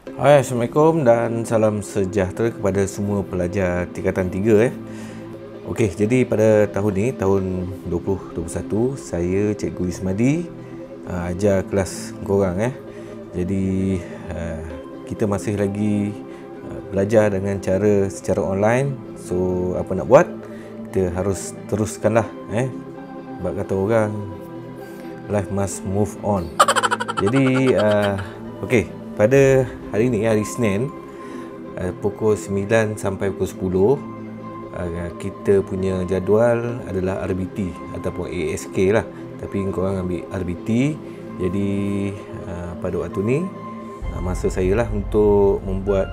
Hai, Assalamualaikum dan salam sejahtera kepada semua pelajar tingkatan 3 Okey, jadi pada tahun ni, tahun 2021, saya Cikgu Ismadi ajar kelas korang Jadi kita masih lagi belajar dengan cara secara online. So apa nak buat? Kita harus teruskanlah sebab kata orang, life must move on. Jadi okey, pada hari ni, hari Isnin, pukul 9 sampai pukul 10, kita punya jadual adalah RBT ataupun ASK lah. Tapi korang ambil RBT. Jadi pada waktu ni masa saya lah untuk membuat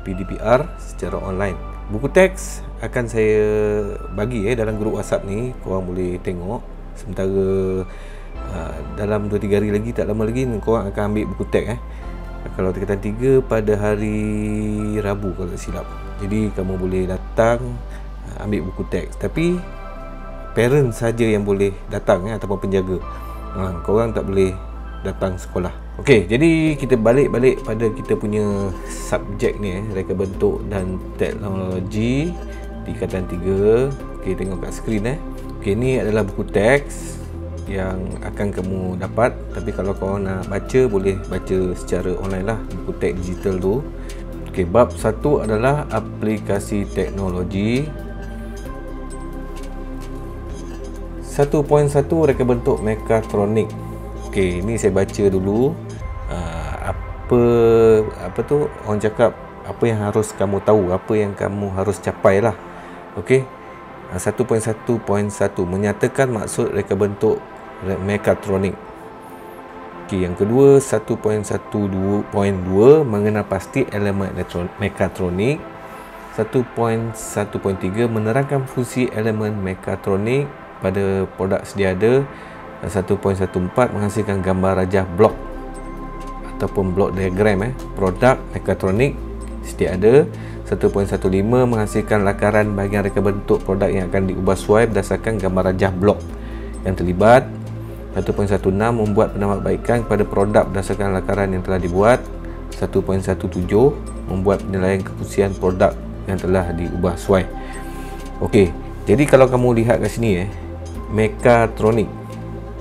PDPR secara online. Buku teks akan saya bagi dalam grup WhatsApp ni. Korang boleh tengok. Sementara dalam 2-3 hari lagi, tak lama lagi, korang akan ambil buku teks kalau tingkatan 3 pada hari Rabu kalau tak silap. Jadi kamu boleh datang ambil buku teks. Tapi parent saja yang boleh datang ataupun penjaga. Korang tak boleh datang sekolah. Okey, jadi kita balik pada kita punya subjek ni, reka bentuk dan teknologi tingkatan 3. Okey, tengok kat skrin Okey, ni adalah buku teks yang akan kamu dapat. Tapi kalau korang nak baca, boleh baca secara online lah, buku teks digital tu. Okey, bab 1 adalah aplikasi teknologi. 1.1 reka bentuk mekatronik. Okey, ni saya baca dulu. Apa tu orang cakap, apa yang harus kamu tahu, apa yang kamu harus capai lah. Okey. 1.1.1 menyatakan maksud reka bentuk mekatronik. Okey, yang kedua 1.1.2 mengenal pasti elemen mekatronik. 1.1.3 menerangkan fungsi elemen mekatronik pada produk sedia ada. 1.14 menghasilkan gambar rajah blok ataupun blok diagram produk mekatronik sedia ada. 1.15 menghasilkan lakaran bahagian reka bentuk produk yang akan diubah sesuai berdasarkan gambar rajah blok yang terlibat. 1.16 membuat penambahbaikan kepada produk berdasarkan lakaran yang telah dibuat. 1.17 membuat penilaian kefungsian produk yang telah diubah sesuai. Okey, jadi kalau kamu lihat kat sini mekatronik.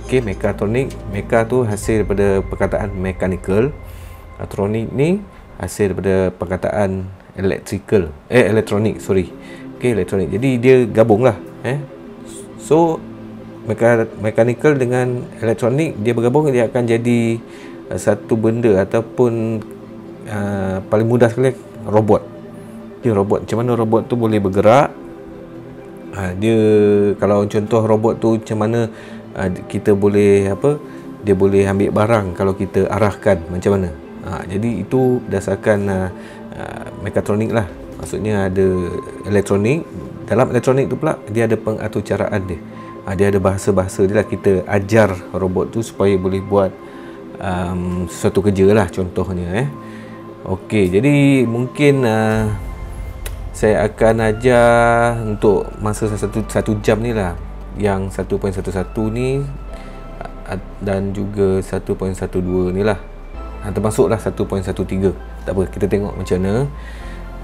Okey, mekatronik, meka tu hasil daripada perkataan mechanical. Tronik ni hasil daripada perkataan elektronik, sorry. Okey, elektronik. Jadi dia gabung lah So mechanical dengan elektronik, dia bergabung, dia akan jadi satu benda ataupun paling mudah sekali, robot. Dia robot. Macam mana robot tu boleh bergerak? Dia, kalau contoh robot tu macam mana kita boleh dia boleh ambil barang kalau kita arahkan macam mana. Jadi itu berdasarkan mekatronik lah. Maksudnya ada elektronik. Dalam elektronik tu pula dia ada pengaturcaraan dia. Dia ada bahasa-bahasa dia lah. Kita ajar robot tu supaya boleh buat sesuatu kerja lah, contohnya Okey, jadi mungkin saya akan ajar untuk masa satu jam ni lah, yang 1.11 ni dan juga 1.12 ni lah, termasuklah 1.13. Tak apa, kita tengok macam mana.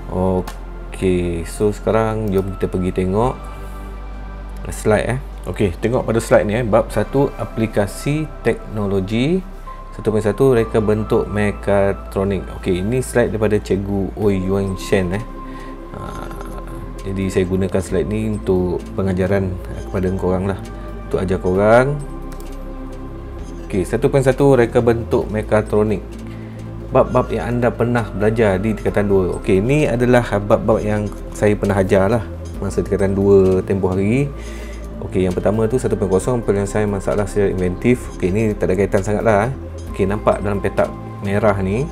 Okey, so sekarang jom kita pergi tengok slide Okey, tengok pada slide ni bab 1 aplikasi teknologi. 1.1 reka bentuk mekatronik. Okey, ini slide daripada Cikgu Oi Yuan Shen Jadi saya gunakan slide ni untuk pengajaran kepada korang lah, untuk ajar korang. Okey, 1.1 reka bentuk mekatronik. Bab-bab yang anda pernah belajar di tingkatan 2. Okey, ini adalah bab-bab yang saya pernah ajar lah masa tingkatan 2 tempoh hari. Okey, yang pertama tu 1.0 penyelesaian masalah secara inventif. Okey, ni tak ada kaitan sangat lah Okey, nampak dalam petak merah ni.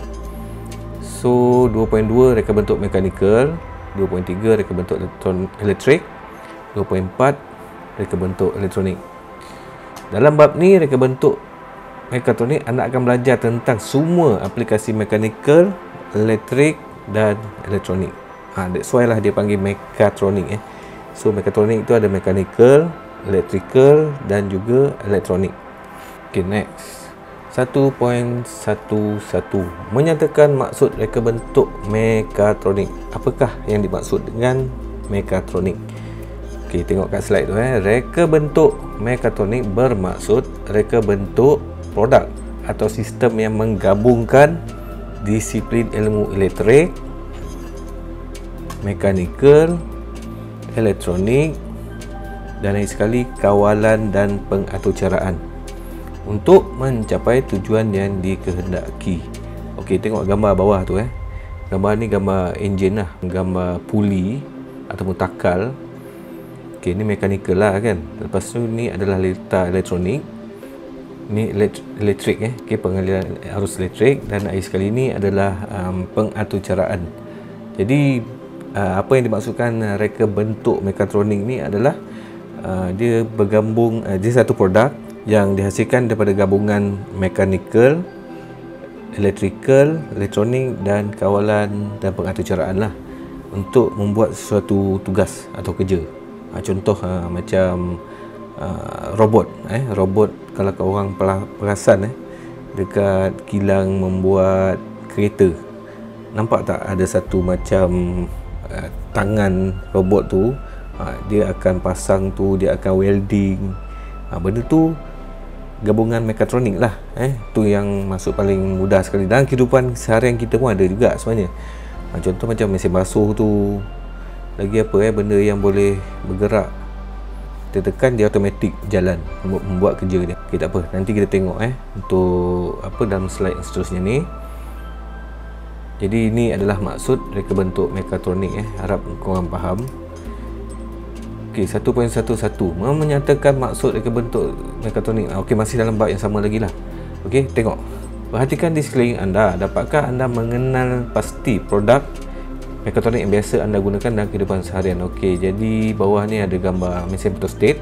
So 2.2 reka bentuk mechanical. 2.3 reka bentuk elektrik. 2.4 reka bentuk elektronik. Dalam bab ni reka bentuk mekatronik, anda akan belajar tentang semua aplikasi mechanical, elektrik dan elektronik. That's why lah dia panggil mekatronik So mekatronik itu ada mechanical, electrical dan juga elektronik. Okay, next. 1.11 menyatakan maksud reka bentuk mekatronik. Apakah yang dimaksud dengan mekatronik? Okey, tengok kat slide tu Reka bentuk mekatronik bermaksud reka bentuk produk atau sistem yang menggabungkan disiplin ilmu elektrik, mekanikal, elektronik dan lain sekali kawalan dan pengaturcaraan untuk mencapai tujuan yang dikehendaki. Okey, tengok gambar bawah tu Gambar ni gambar enjin lah, gambar puli ataupun takal. Okey, ni mekanikal lah kan. Lepas tu ni adalah letak elektronik. Ni elektrik Okey, pengaliran arus elektrik, dan air sekali ni adalah pengaturcaraan. Jadi apa yang dimaksudkan reka bentuk mekatronik ni adalah dia bergabung, dia satu produk yang dihasilkan daripada gabungan mekanikal, elektrikal, elektronik dan kawalan dan pengaturcaraan lah untuk membuat sesuatu tugas atau kerja. Contoh macam robot robot, kalau kau orang perasan dekat kilang membuat kereta, nampak tak ada satu macam tangan robot tu, dia akan pasang tu, dia akan welding, benda tu gabungan mekatronik lah. Tu yang masuk paling mudah sekali dalam kehidupan seharian kita pun ada juga sebenarnya. Contoh macam mesin basuh tu, lagi apa benda yang boleh bergerak, kita tekan dia automatik jalan membuat kerja dia. Okay, tak apa, nanti kita tengok untuk apa dalam slide yang seterusnya ni. Jadi ini adalah maksud reka bentuk mekatronik harap korang faham. Okey, 1.11 menyatakan maksud reka bentuk mekatronik. Okey, masih dalam bab yang sama lagi lah. Okey, tengok. Perhatikan di sekeliling anda. Dapatkah anda mengenal pasti produk mekatronik yang biasa anda gunakan dalam kehidupan seharian? Okey, jadi bawah ni ada gambar mesin photostat,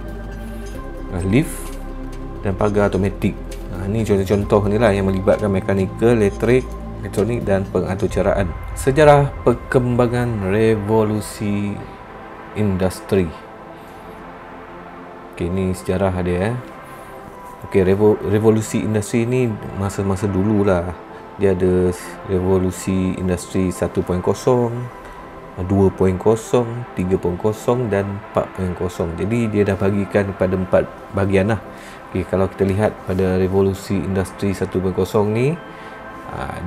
lift dan pagar automatik. Ni contoh-contoh ni lah yang melibatkan mekanikal, elektrik, elektronik dan pengaturcaraan. Sejarah perkembangan revolusi industri. Okey, ni sejarah dia Okey, revolusi industri ni masa-masa dulu lah. Dia ada revolusi industri 1.0, 2.0, 3.0 dan 4.0. Jadi dia dah bagikan pada 4 bahagian lah. Okey, kalau kita lihat pada revolusi industri 1.0 ni,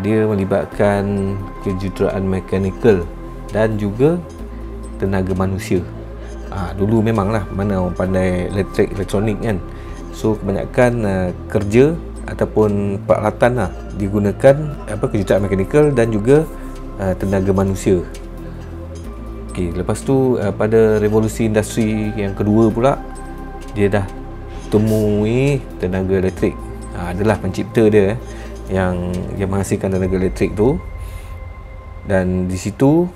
dia melibatkan kejuruteraan mekanikal dan juga tenaga manusia. Dulu memanglah mana orang pandai elektrik, elektronik kan. So kebanyakan kerja ataupun peralatan lah digunakan kejuruteraan mekanikal dan juga tenaga manusia. Okey, lepas tu pada revolusi industri yang kedua pula, dia dah temui tenaga elektrik. Adalah pencipta dia yang menghasilkan tenaga elektrik tu, dan di situ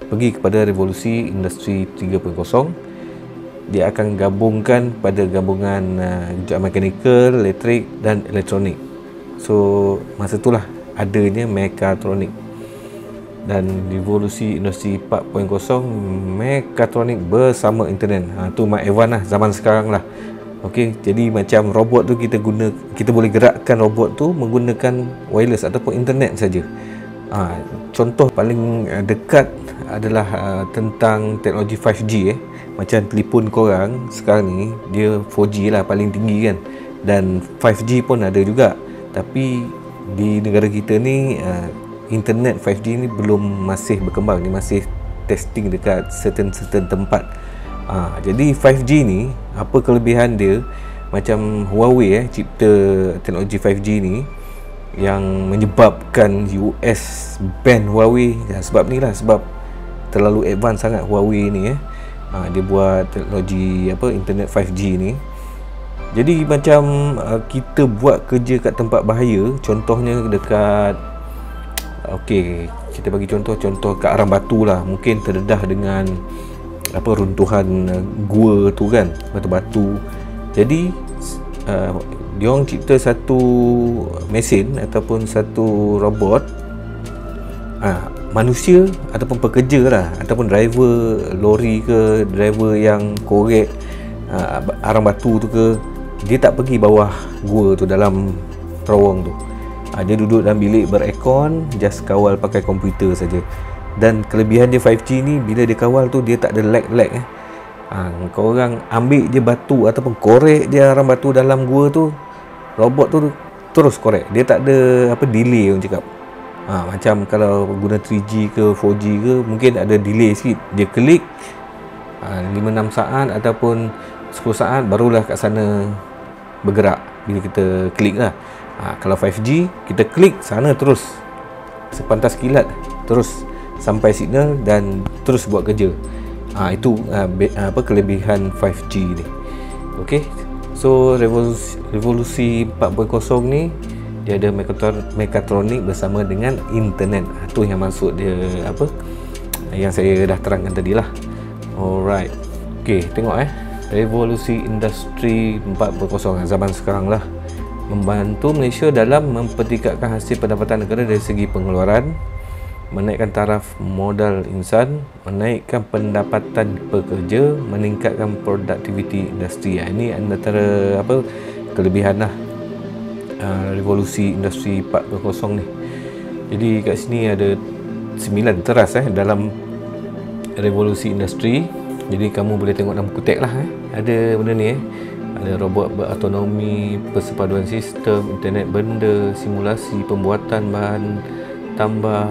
pergi kepada revolusi industri 3.0. Dia akan gabungkan pada gabungan mekanikal, elektrik dan elektronik. So masa itulah adanya mekatronik. Dan revolusi industri 4.0, mekatronik bersama internet. Tu Mak Evan lah zaman sekarang lah. Okey, jadi macam robot tu kita boleh gerakkan robot tu menggunakan wireless ataupun internet saja. Contoh paling dekat adalah tentang teknologi 5G Macam telefon korang sekarang ni, dia 4G lah paling tinggi kan, dan 5G pun ada juga. Tapi di negara kita ni internet 5G ni masih berkembang, ni masih testing dekat certain tempat. Jadi 5G ni apa kelebihan dia, macam Huawei cipta teknologi 5G ni yang menyebabkan US ban Huawei. Sebab ni lah, sebab terlalu advance sangat Huawei ni dia buat teknologi internet 5G ni. Jadi macam kita buat kerja kat tempat bahaya, contohnya dekat kita bagi contoh kat Arang Batu lah, mungkin terdedah dengan runtuhan gua tu kan, batu-batu. Jadi dia orang cipta satu mesin ataupun satu robot, manusia ataupun pekerja lah, ataupun driver lori ke, driver yang korek arang batu tu ke, dia tak pergi bawah gua tu dalam terowong tu. Dia duduk dalam bilik beraircon, just kawal pakai komputer saja. Dan kelebihan dia 5G ni, bila dia kawal tu dia tak ada lag. Kau orang ambil je batu ataupun korek je arang batu dalam gua tu, robot tu terus korek. Dia tak ada delay orang cakap. Macam kalau guna 3G ke 4G ke, mungkin ada delay sikit. Dia klik 5-6 saat ataupun 10 saat barulah kat sana bergerak bila kita klik lah. Kalau 5G, kita klik sana terus sepantas kilat terus sampai signal dan terus buat kerja. Itu kelebihan 5G ni. Okey. So revolusi 4.0 ni dia ada mekatronik bersama dengan internet. Tu yang maksud dia yang saya dah terangkan tadi lah. Alright. Okey, tengok revolusi industri 4.0 zaman sekarang lah membantu Malaysia dalam mempertingkatkan hasil pendapatan negara dari segi pengeluaran, menaikkan taraf modal insan, menaikkan pendapatan pekerja, meningkatkan produktiviti industri. Ini antara kelebihan lah revolusi industri 4.0 ni. Jadi kat sini ada 9 teras dalam revolusi industri. Jadi kamu boleh tengok dalam buku teks lah ada benda ni ada robot berautonomi, persepaduan sistem, internet benda, simulasi, pembuatan bahan tambah,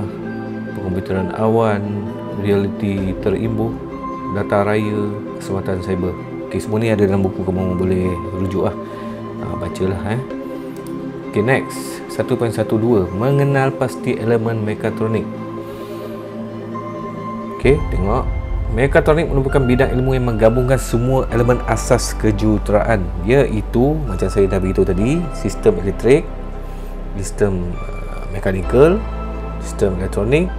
komputeran awan, realiti terimbuh, data raya, keselamatan cyber. Okey, semua ni ada dalam buku, kamu boleh rujuk lah. Bacalah Okey, next 1.12 mengenal pasti elemen mekatronik. Okey, tengok. Mekatronik merupakan bidang ilmu yang menggabungkan semua elemen asas kejuruteraan, iaitu macam saya dah beritahu tadi, sistem elektrik, sistem mekanikal, sistem elektronik,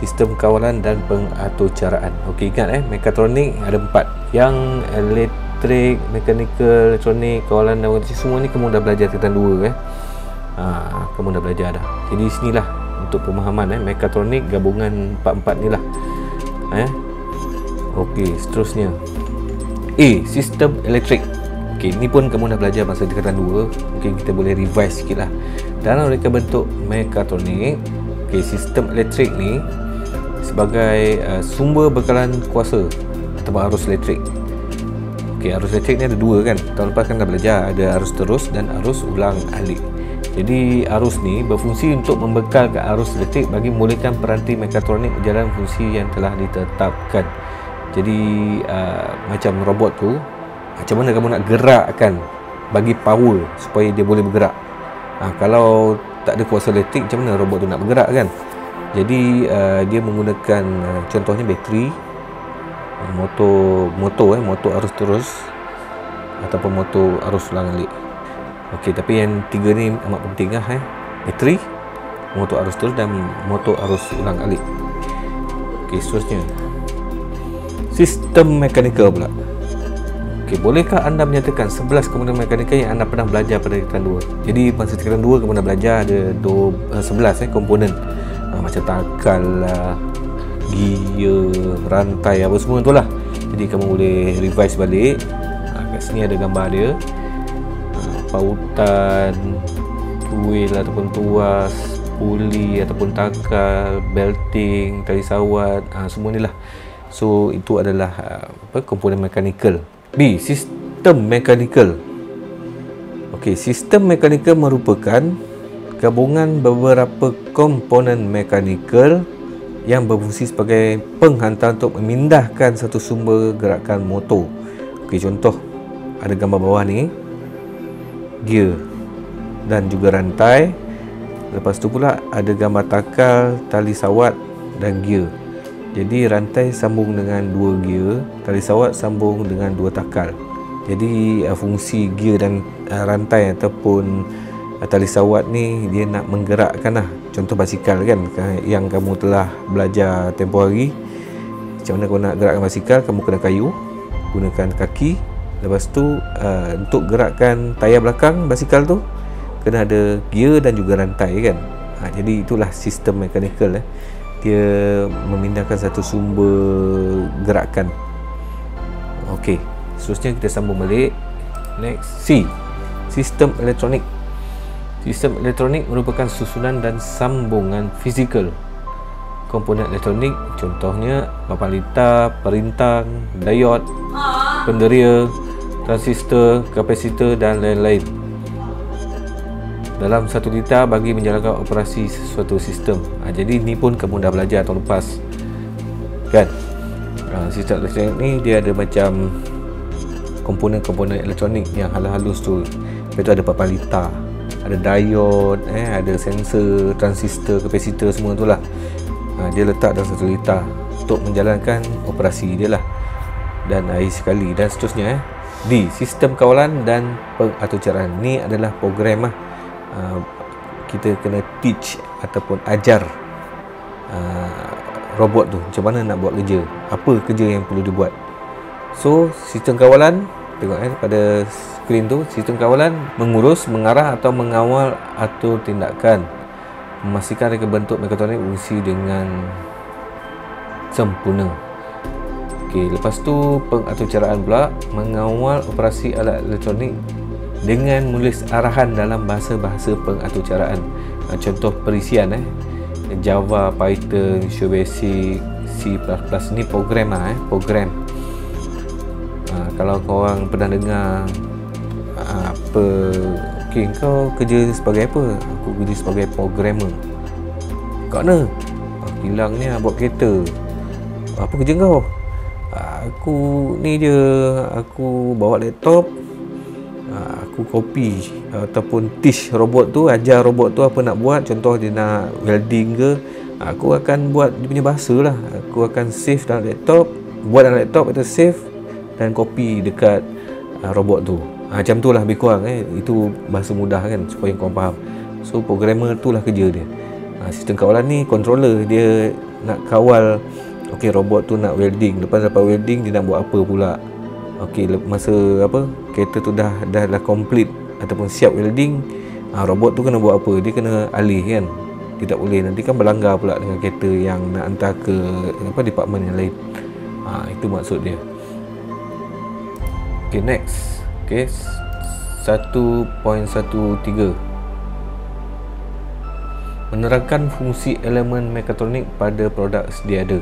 sistem kawalan dan pengaturcaraan. Okey, ingat mekatronik ada 4. Yang elektrik, mekanikal, elektronik, kawalan dan semua ni kamu dah belajar tingkatan 2 kamu dah belajar dah. Jadi sinilah untuk pemahaman mekatronik gabungan 4 ni lah. Okey, seterusnya sistem elektrik. Okey, ni pun kamu dah belajar masa tingkatan 2. Mungkin kita boleh revise sikit lah. Dalam reka bentuk mekatronik, sistem elektrik ni sebagai sumber bekalan kuasa atau arus elektrik. Okey, arus elektrik ni ada 2 kan. Tahun lepas kan dah belajar, ada arus terus dan arus ulang alik. Jadi arus ni berfungsi untuk membekalkan arus elektrik bagi memulihkan peranti mekatronik berjalan fungsi yang telah ditetapkan. Jadi macam robot tu, macam mana kamu nak gerakkan, bagi power supaya dia boleh bergerak. Kalau tak ada kuasa elektrik, macam mana robot tu nak bergerak kan? Jadi dia menggunakan contohnya bateri, motor arus terus ataupun motor arus ulang alik. Okey, tapi yang 3 ni amat penting lah bateri, motor arus terus dan motor arus ulang alik. Okey, seterusnya sistem mekanikal pula. Okey, bolehkah anda menyatakan 11 komponen mekanikal yang anda pernah belajar pada tingkatan 2? Jadi masa tingkatan 2 kamu dah belajar ada 11 komponen. Macam takal lah, gear, rantai, apa semua tu lah. Jadi kamu boleh revise balik. Kat sini ada gambar dia. Pautan, tuil ataupun tuas, puli ataupun takal, belting, tali sawat, semua ni lah. So itu adalah komponen mekanikal. B, sistem mekanikal. Okey, sistem mekanikal merupakan gabungan beberapa komponen mekanikal yang berfungsi sebagai penghantar untuk memindahkan satu sumber gerakan motor. Okey, contoh ada gambar bawah ni, gear dan juga rantai. Lepas tu pula ada gambar takal, tali sawat dan gear. Jadi rantai sambung dengan 2 gear, tali sawat sambung dengan 2 takal. Jadi fungsi gear dan rantai ataupun tali sawat ni dia nak menggerakkan lah. Contoh basikal kan, yang kamu telah belajar tempoh hari. Macam mana kau nak gerakkan basikal, kamu kena kayu, gunakan kaki. Lepas tu untuk gerakkan tayar belakang basikal tu kena ada gear dan juga rantai kan. Jadi itulah sistem mekanikal. Dia memindahkan satu sumber gerakan. Okey, seterusnya kita sambung balik. Next, C, sistem elektronik. Sistem elektronik merupakan susunan dan sambungan fizikal komponen elektronik, contohnya papan litar, perintang, diod, penderia, transistor, kapasitor dan lain-lain dalam satu litar bagi menjalankan operasi sesuatu sistem. Jadi ni pun kamu dah belajar tahun lepas kan. Sistem elektronik ni dia ada macam komponen-komponen elektronik yang halus-halus tu. Itu ada papan litar, ada diod, ada sensor, transistor, kapasitor, semua tu lah. Dia letak dalam satu litar untuk menjalankan operasi dia lah, dan air sekali dan seterusnya. D. Sistem kawalan dan pengaturcaraan. Ni adalah program lah. Kita kena teach ataupun ajar robot tu macam mana nak buat kerja, apa kerja yang perlu dibuat. So sistem kawalan, tengok pada skrin tu, sistem kawalan mengurus, mengarah atau mengawal atur tindakan, memastikan reka bentuk mekatronik berfungsi dengan sempurna. Okey, lepas tu pengaturcaraan pula, mengawal operasi alat elektronik dengan menulis arahan dalam bahasa-bahasa pengaturcaraan. Contoh perisian Java, Python, Visual Basic, C++ ni program lah program. Kalau korang pernah dengar apa, okey, kau kerja sebagai apa? Aku kerja sebagai programmer. Kat mana? Kilang ni buat kereta. Apa kerja kau? Aku ni je, aku bawa laptop, aku copy ataupun teach robot tu, ajar robot tu apa nak buat. Contoh dia nak welding ke, aku akan buat dia punya bahasa lah. Aku akan save dalam laptop, buat dalam laptop atau save dan copy dekat robot tu. Macam tu lah lebih kurang itu bahasa mudah kan, supaya korang faham. So programmer tu lah kerja dia. Sistem kawalan ni controller, dia nak kawal. Okey, robot tu nak welding, lepas dapat welding dia nak buat apa pula. Okey, masa apa kereta tu dah complete ataupun siap welding, robot tu kena buat apa? Dia kena alih kan. Dia tak boleh, nanti kan berlanggar pula dengan kereta yang nak hantar ke department yang lain. Itu maksud dia. Okey, next. Okey, 1.13, menerangkan fungsi elemen mekatronik pada produk sedia ada.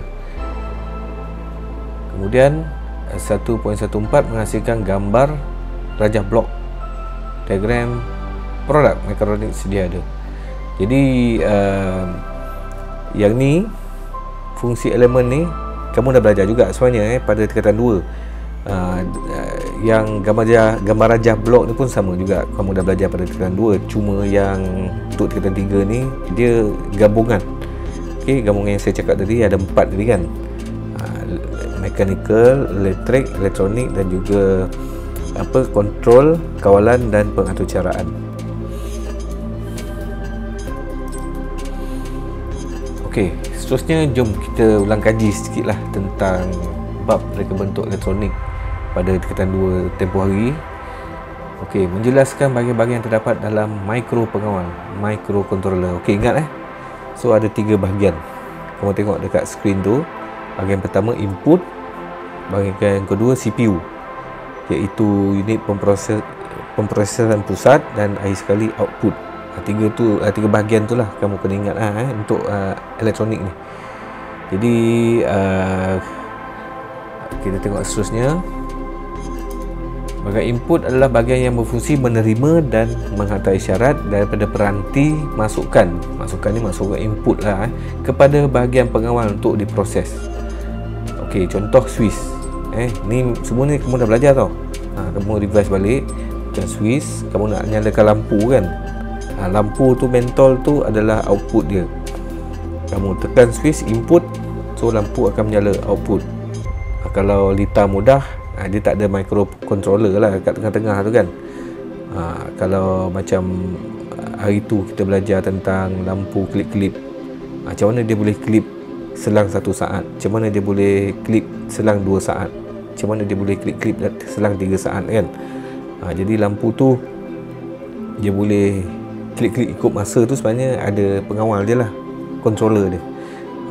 Kemudian 1.14 menghasilkan gambar rajah blok diagram produk mekatronik sedia ada. Jadi yang ni, fungsi elemen ni kamu dah belajar juga sebenarnya pada tingkatan 2. Yang gambar rajah blok ni pun sama juga, kamu dah belajar pada tingkatan 2. Cuma yang untuk tingkatan 3 ni dia gabungan. Okey, gabungan yang saya cakap tadi ada 4 tadi kan. Mechanical, elektrik, elektronik dan juga kontrol, kawalan dan pengaturcaraan. Okey, seterusnya jom kita ulang kaji sedikitlah tentang bab reka bentuk elektronik pada tingkatan 2 tempoh hari. Okey, menjelaskan bahagian-bahagian yang terdapat dalam mikro pengawal, microcontroller. Okey, ingat so ada 3 bahagian. Kamu tengok dekat skrin tu. Bahagian pertama input, bahagian kedua CPU, iaitu unit pemprosesan pusat, dan akhir sekali output. Tiga bahagian tu lah kamu kena ingat untuk elektronik ni. Jadi kita tengok seterusnya. Bahagian input adalah bahagian yang berfungsi menerima dan menghantar isyarat daripada peranti masukan ni masukkan input lah kepada bahagian pengawal untuk diproses. Okey, contoh switch. Ni semua ni kamu dah belajar tau. Kamu revise balik. Macam switch, kamu nak nyalakan lampu kan. Lampu tu mentol tu adalah output dia. Kamu tekan switch input, so lampu akan menyala output. Kalau litar mudah, dia tak ada microcontroller lah kat tengah-tengah tu kan. Kalau macam hari tu kita belajar tentang lampu klip-klip, macam mana dia boleh klip selang 1 saat, macam mana dia boleh klip selang 2 saat, macam mana dia boleh klip-klip selang 3 saat kan. Jadi lampu tu dia boleh klip-klip ikut masa tu, sebenarnya ada pengawal dia lah, controller dia.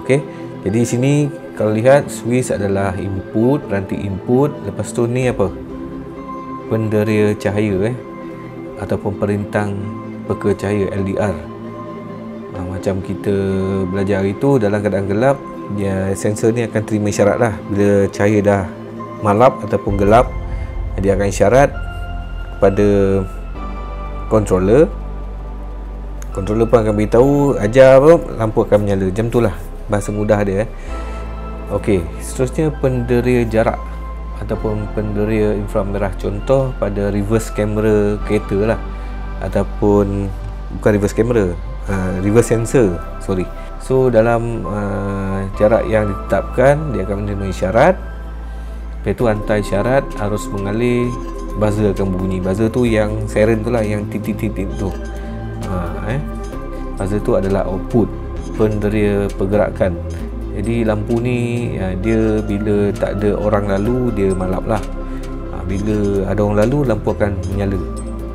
Okey, jadi sini kalau lihat switch adalah input, peranti input. Lepas tu ni apa? Penderia cahaya ataupun perintang peka cahaya LDR. Macam kita belajar hari tu, dalam keadaan gelap, sensor ni akan terima isyarat lah. Bila cahaya dah malap ataupun gelap, dia akan isyarat kepada controller. Controller pun akan beritahu ajar apa, lampu akan menyala. Macam tu lah bahasa mudah dia. Okey, seterusnya penderia jarak ataupun penderia inframerah. Contoh pada reverse camera kereta lah, ataupun bukan reverse camera, reverse sensor, sorry. So dalam jarak yang ditetapkan, dia akan menerima isyarat. Lepas tu hantar isyarat, arus mengalir, buzzer akan berbunyi. Buzzer tu yang siren tu lah, yang titik-titik tu. Buzzer tu adalah output penderia pergerakan. Jadi lampu ni dia bila tak ada orang lalu, dia malap lah. Bila ada orang lalu, lampu akan menyala.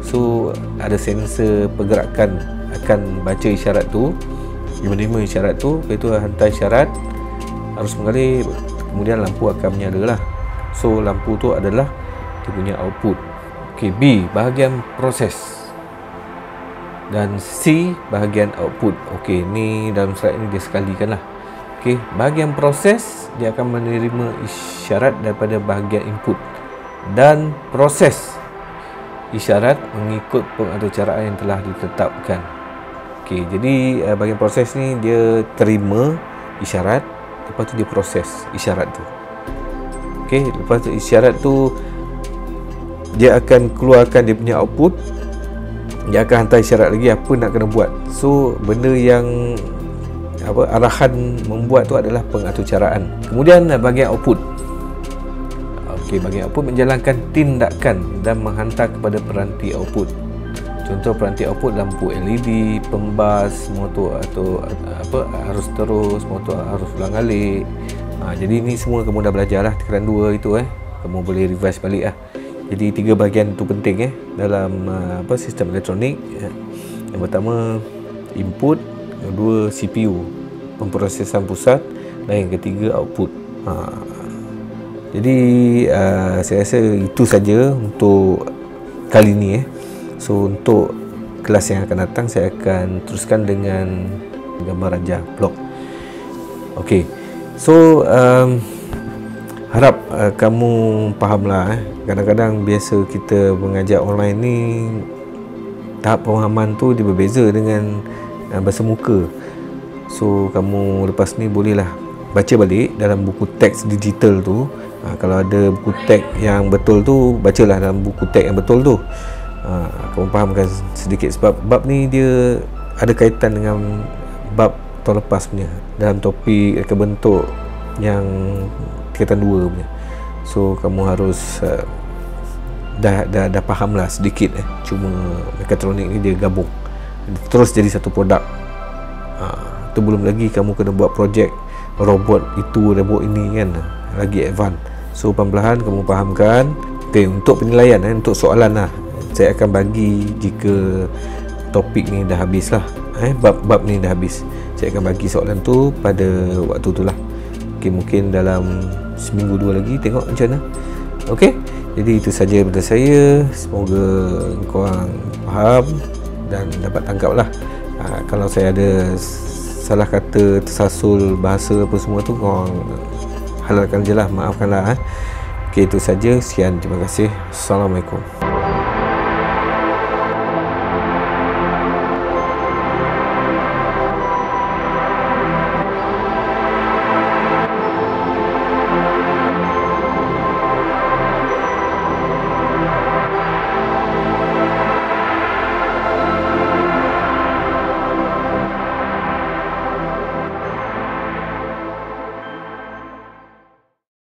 So ada sensor pergerakan akan baca isyarat tu. Dia menerima isyarat tu, lepas tu hantar isyarat, arus mengalir, kemudian lampu akan menyala lah. So lampu tu adalah dia punya output. Okey, B, bahagian proses, dan C, bahagian output. Okey, ni dalam slide ni dia sekalikan lah. Okey, bahagian proses, dia akan menerima isyarat daripada bahagian input dan proses isyarat mengikut pengaturcaraan yang telah ditetapkan. Okey, jadi bahagian proses ni dia terima isyarat, lepas tu dia proses isyarat tu. Okey, lepas tu isyarat tu dia akan keluarkan dia punya output. Dia akan hantar isyarat lagi apa nak kena buat. So benda yang arahan membuat tu adalah pengaturcaraan. Kemudian bahagian output. Okey, bahagian output menjalankan tindakan dan menghantar kepada peranti output. Contoh peranti output, lampu LED, pembas, motor atau arus terus, motor arus ulang-alik. Jadi ni semua kamu dah belajar lah, tekanan 2 itu kamu boleh revise balik lah. Jadi 3 bahagian tu penting dalam sistem elektronik. Yang pertama input, yang kedua CPU, pemprosesan pusat, dan yang ketiga output. Jadi saya rasa itu saja untuk kali ni. So untuk kelas yang akan datang, saya akan teruskan dengan gambar raja blok. Okey, so harap kamu fahamlah. Kadang-kadang biasa kita mengajar online ni, tahap pemahaman tu dia berbeza dengan bahasa muka. So kamu lepas ni bolehlah baca balik dalam buku teks digital tu. Kalau ada buku teks yang betul tu, bacalah dalam buku teks yang betul tu. Kamu fahamkan sedikit, sebab bab ni dia ada kaitan dengan bab tahun lepas punya, dalam topik kebentuk yang tingkatan 2 punya. So kamu harus dah faham lah sedikit. Cuma mekatronik ni dia gabung terus jadi satu produk. Tu belum lagi kamu kena buat projek robot itu, robot ini kan, lagi advance. So perlahan kamu fahamkan. Okay, untuk penilaian, untuk soalan lah, saya akan bagi jika topik ni dah habis lah, bab ni dah habis, saya akan bagi soalan tu pada waktu tu lah. Okay, mungkin dalam seminggu 2 lagi, tengok macam mana. Okay, jadi itu saja daripada saya. Semoga korang faham dan dapat tangkap lah. Kalau saya ada salah kata, tersasul bahasa apa semua tu, korang halalkan je lah, maafkan lah. Okay, itu saja. Sekian, terima kasih. Assalamualaikum.